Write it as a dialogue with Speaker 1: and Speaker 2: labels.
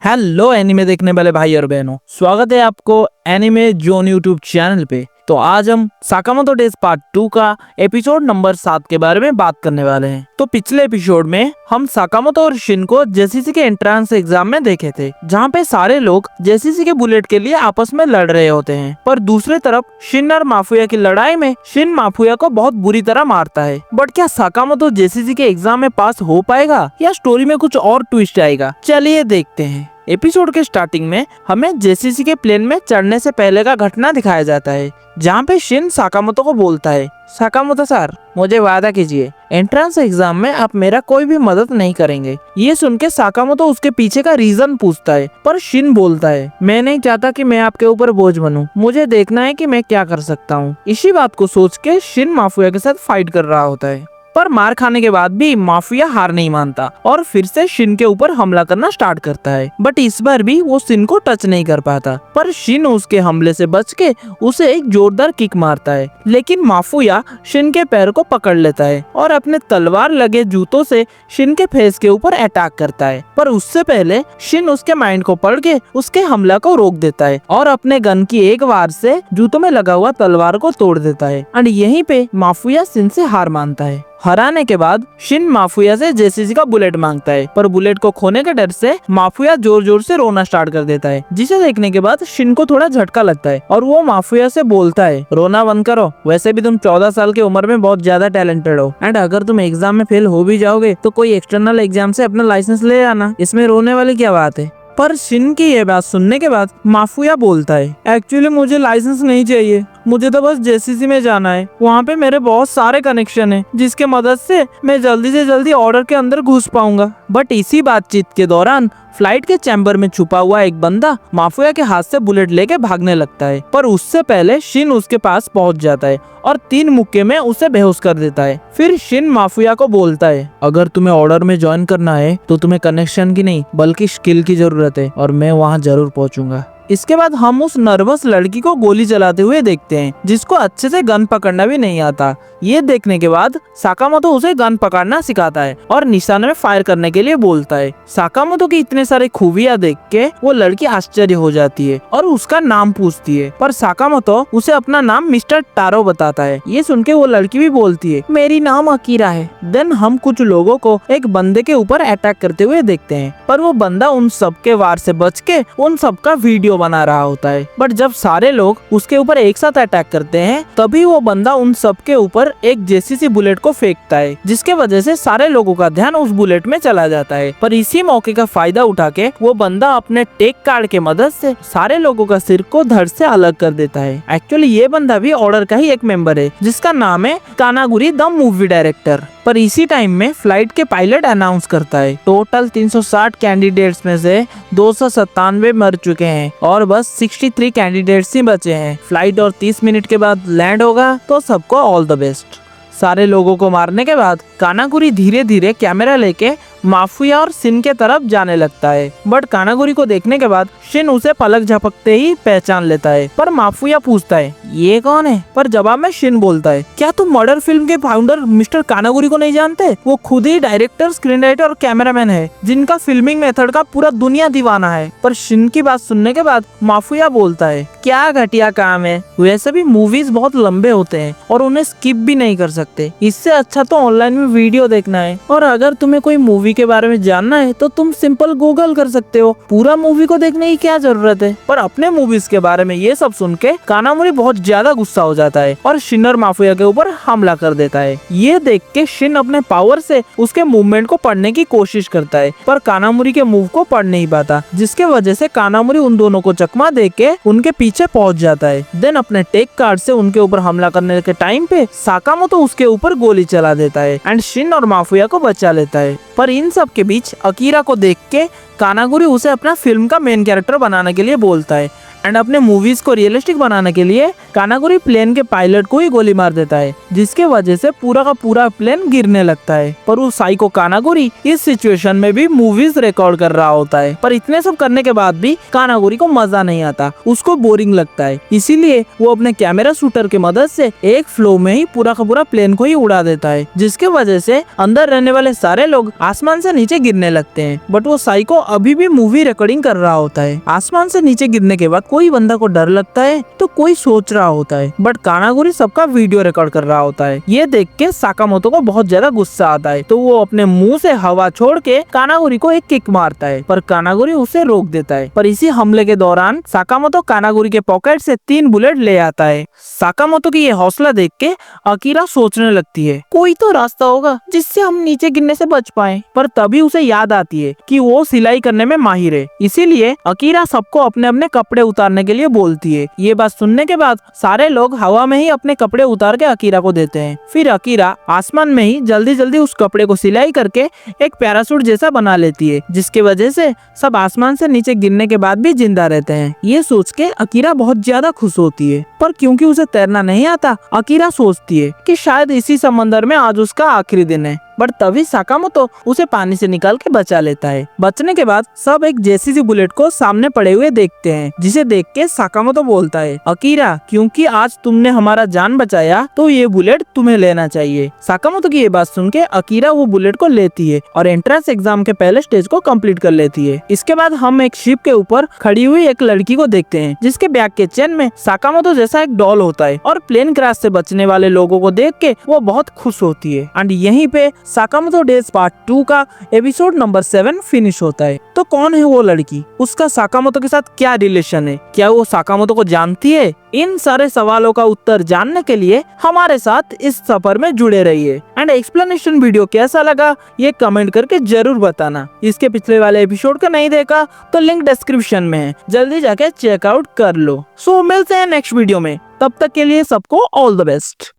Speaker 1: Hello anime देखने वाले भाई और बहनों, स्वागत है आपको एनिमे जोन यूट्यूब चैनल पे। तो आज हम साकामोतो डेज पार्ट 2 का एपिसोड नंबर 7 के बारे में बात करने वाले हैं। तो पिछले एपिसोड में हम साकामोतो और शिन को जेसीसी के एंट्रेंस एग्जाम में देखे थे, जहाँ पे सारे लोग जेसीसी के बुलेट के लिए आपस में लड़ रहे होते हैं। पर दूसरी तरफ शिन और माफुया की लड़ाई में शिन माफुया को बहुत बुरी तरह मारता है। बट क्या साकामोतो जेसीसी के एग्जाम में पास हो पाएगा या स्टोरी में कुछ और ट्विस्ट आएगा? चलिए देखते हैं। एपिसोड के स्टार्टिंग में हमें जेसीसी के प्लेन में चढ़ने से पहले का घटना दिखाया जाता है, जहाँ पे शिन साकामोतो को बोलता है, साकामोतो सर, मुझे वादा कीजिए एंट्रेंस एग्जाम में आप मेरा कोई भी मदद नहीं करेंगे। ये सुन के साकामोतो उसके पीछे का रीजन पूछता है, पर शिन बोलता है, मैं नहीं चाहता कि मैं आपके ऊपर बोझ बनूं, मुझे देखना है कि मैं क्या कर सकता हूँ। इसी बात को सोच के शिन माफुया के साथ फाइट कर रहा होता है। पर मार खाने के बाद भी माफिया हार नहीं मानता और फिर से शिन के ऊपर हमला करना स्टार्ट करता है। बट इस बार भी वो शिन को टच नहीं कर पाता, पर शिन उसके हमले से बच के उसे एक जोरदार किक मारता है। लेकिन माफिया शिन के पैर को पकड़ लेता है और अपने तलवार लगे जूतों से शिन के फेस के ऊपर अटैक करता है। पर उससे पहले शिन उसके माइंड को पढ़ के उसके हमला को रोक देता है और अपने गन की एक वार से जूतों में लगा हुआ तलवार को तोड़ देता है। एंड यहीं पे माफिया शिन से हार मानता है। हराने के बाद शिन माफुया से जेसीसी का बुलेट मांगता है, पर बुलेट को खोने के डर से माफुया जोर जोर से रोना स्टार्ट कर देता है, जिसे देखने के बाद शिन को थोड़ा झटका लगता है और वो माफुया से बोलता है, रोना बंद करो, वैसे भी तुम 14 साल की उम्र में बहुत ज्यादा टैलेंटेड हो एंड अगर तुम एग्जाम में फेल हो भी जाओगे तो कोई एक्सटर्नल एग्जाम से अपना लाइसेंस ले आना, इसमें रोने वाली क्या बात है। पर शिन की ये बात सुनने के बाद माफुया बोलता है, एक्चुअली मुझे लाइसेंस नहीं चाहिए, मुझे तो बस जेसीसी में जाना है, वहाँ पे मेरे बहुत सारे कनेक्शन हैं, जिसके मदद से मैं जल्दी से जल्दी ऑर्डर के अंदर घुस पाऊंगा। बट इसी बातचीत के दौरान फ्लाइट के चैम्बर में छुपा हुआ एक बंदा माफुया के हाथ से बुलेट लेके भागने लगता है, पर उससे पहले शिन उसके पास पहुंच जाता है और 3 मुक्के में उसे बेहोश कर देता है। फिर शिन माफुया को बोलता है, अगर तुम्हें ऑर्डर में ज्वाइन करना है तो तुम्हें कनेक्शन की नहीं बल्कि स्किल की जरूरत है और मैं वहाँ जरूर पहुँचूंगा। इसके बाद हम उस नर्वस लड़की को गोली चलाते हुए देखते हैं, जिसको अच्छे से गन पकड़ना भी नहीं आता। ये देखने के बाद साकामोतो उसे गन पकड़ना सिखाता है और निशाने में फायर करने के लिए बोलता है। साकामोतो की इतने सारे खूबियां देख के वो लड़की आश्चर्य हो जाती है और उसका नाम पूछती है, पर साकामोतो उसे अपना नाम मिस्टर टारो बताता है। ये सुन के वो लड़की भी बोलती है, मेरी नाम अकीरा है। देन हम कुछ लोगों को एक बंदे के ऊपर अटैक करते हुए देखते हैं, पर वो बंदा उन सबके वार से बच के उन सबका वीडियो बना रहा होता है। बट जब सारे लोग उसके ऊपर एक साथ अटैक करते हैं, तभी वो बंदा उन सबके ऊपर एक जेसीसी बुलेट को फेंकता है, जिसके वजह से सारे लोगों का ध्यान उस बुलेट में चला जाता है। पर इसी मौके का फायदा उठा के वो बंदा अपने टेक कार्ड के मदद से सारे लोगों का सिर को धड़ से अलग कर देता है। एक्चुअली ये बंदा भी ऑर्डर का ही एक मेंबर है, जिसका नाम है कानागुरी द मूवी डायरेक्टर। पर इसी टाइम में फ्लाइट के पायलट अनाउंस करता है, टोटल 360 कैंडिडेट्स में से 297 मर चुके हैं और बस 63 कैंडिडेट्स ही बचे हैं। फ्लाइट और 30 मिनट के बाद लैंड होगा, तो सबको ऑल द बेस्ट। सारे लोगों को मारने के बाद कानागुरी धीरे धीरे कैमरा लेके माफुया और शिन के तरफ जाने लगता है। बट कानागुरी को देखने के बाद शिन उसे पलक झपकते ही पहचान लेता है। पर माफुया पूछता है, ये कौन है? पर जवाब में शिन बोलता है, क्या तुम मर्डर फिल्म के फाउंडर मिस्टर कानागुरी को नहीं जानते? वो खुद ही डायरेक्टर, स्क्रीन राइटर और कैमरामैन है, जिनका फिल्मिंग मेथड का पूरा दुनिया दीवाना है। पर शिन की बात सुनने के बाद माफुया बोलता है, क्या घटिया काम है, वैसे भी मूवीज बहुत लंबे होते हैं और उन्हें स्किप भी नहीं कर सकते, इससे अच्छा तो ऑनलाइन में वीडियो देखना है। और अगर तुम्हें कोई मूवी के बारे में जानना है तो तुम सिंपल गूगल कर सकते हो, पूरा मूवी को देखने की क्या जरूरत है। पर अपने मूवीज के बारे में ये सब सुन के कानामुरी बहुत ज्यादा गुस्सा हो जाता है और शिन और माफुया के ऊपर हमला कर देता है। ये देख के शिन अपने पावर से उसके मूवमेंट को पढ़ने की कोशिश करता है, पर कानामुरी के मूव को पढ़ नहीं पाता, जिसके वजह से कानामुरी उन दोनों को चकमा दे के उनके पीछे पहुंच जाता है। देन अपने टेक कार्ड से उनके ऊपर हमला करने के टाइम पे साकामोतो उसके ऊपर गोली चला देता है एंड शिन और माफुया को बचा लेता है। पर इन सब के बीच अकीरा को देख के कानागुरी उसे अपना फिल्म का मेन कैरेक्टर बनाने के लिए बोलता है एंड अपने मूवीज को रियलिस्टिक बनाने के लिए कानागुरी प्लेन के पायलट को ही गोली मार देता है, जिसके वजह से पूरा का पूरा प्लेन गिरने लगता है। पर वो साइको कानागुरी इस सिचुएशन में भी मूवीज रिकॉर्ड कर रहा होता है। पर इतने सब करने के बाद भी कानागुरी को मजा नहीं आता, उसको बोरिंग लगता है। इसीलिए वो अपने कैमरा शूटर की मदद से एक फ्लो में ही पूरा का पूरा प्लेन को ही उड़ा देता है, जिसके वजह से अंदर रहने वाले सारे लोग आसमान से नीचे गिरने लगते हैं। बट वो साइको अभी भी मूवी रिकॉर्डिंग कर रहा होता है। आसमान से नीचे गिरने के बाद कोई बंदा को डर लगता है तो कोई सोच रहा होता है, बट कानागुरी सबका वीडियो रिकॉर्ड कर रहा होता है। ये देख के साकामोतो को बहुत ज्यादा गुस्सा आता है, तो वो अपने मुंह से हवा छोड़ के कानागुरी को एक किक मारता है, पर कानागुरी उसे रोक देता है। पर इसी हमले के दौरान साकामोतो कानागुरी के पॉकेट से 3 बुलेट ले आता है। साकामोतो की ये हौसला देख के अकीरा सोचने लगती है कोई तो रास्ता होगा जिससे हम नीचे गिरने से बच पाए। पर तभी उसे याद आती है कि वो सिलाई करने में माहिर है, इसीलिए अकीरा सबको अपने अपने कपड़े उतारने के लिए बोलती है। ये बात सुनने के बाद सारे लोग हवा में ही अपने कपड़े उतार के अकीरा को देते हैं। फिर अकीरा आसमान में ही जल्दी जल्दी उस कपड़े को सिलाई करके एक पैराशूट जैसा बना लेती है, जिसके वजह से सब आसमान से नीचे गिरने के बाद भी जिंदा रहते हैं। ये सोच के अकीरा बहुत ज्यादा खुश होती है, पर क्योंकि उसे तैरना नहीं आता, अकीरा सोचती है कि शायद इसी समंदर में आज उसका आखिरी दिन है। बट तभी साकामोतो उसे पानी से निकाल के बचा लेता है। बचने के बाद सब एक जैसी बुलेट को सामने पड़े हुए देखते हैं, जिसे देख के साकामोतो बोलता है अकीरा, क्योंकि आज तुमने हमारा जान बचाया तो ये बुलेट तुम्हें लेना चाहिए। साकामोतो की ये बात सुन के अकीरा वो बुलेट को लेती है और एंट्रेंस एग्जाम के पहले स्टेज को कंप्लीट कर लेती है। इसके बाद हम एक शिप के ऊपर खड़ी हुई एक लड़की को देखते हैं, जिसके बैग के चेन में साकामोतो जैसा एक डॉल होता है और प्लेन क्रैश से बचने वाले लोगों को देख के वो बहुत खुश होती है। एंड यहीं पे साकामोतो डेज पार्ट 2 का एपिसोड नंबर 7 फिनिश होता है। तो कौन है वो लड़की, उसका साकामोतो के साथ क्या रिलेशन है, क्या वो साकामोतो को जानती है? इन सारे सवालों का उत्तर जानने के लिए हमारे साथ इस सफर में जुड़े रहिए। एंड एक्सप्लेनेशन वीडियो कैसा लगा ये कमेंट करके जरूर बताना। इसके पिछले वाले एपिसोड का नहीं देखा तो लिंक डिस्क्रिप्शन में है, जल्दी जाके चेकआउट कर लो। सो मिलते हैं नेक्स्ट वीडियो में, तब तक के लिए सबको ऑल द बेस्ट।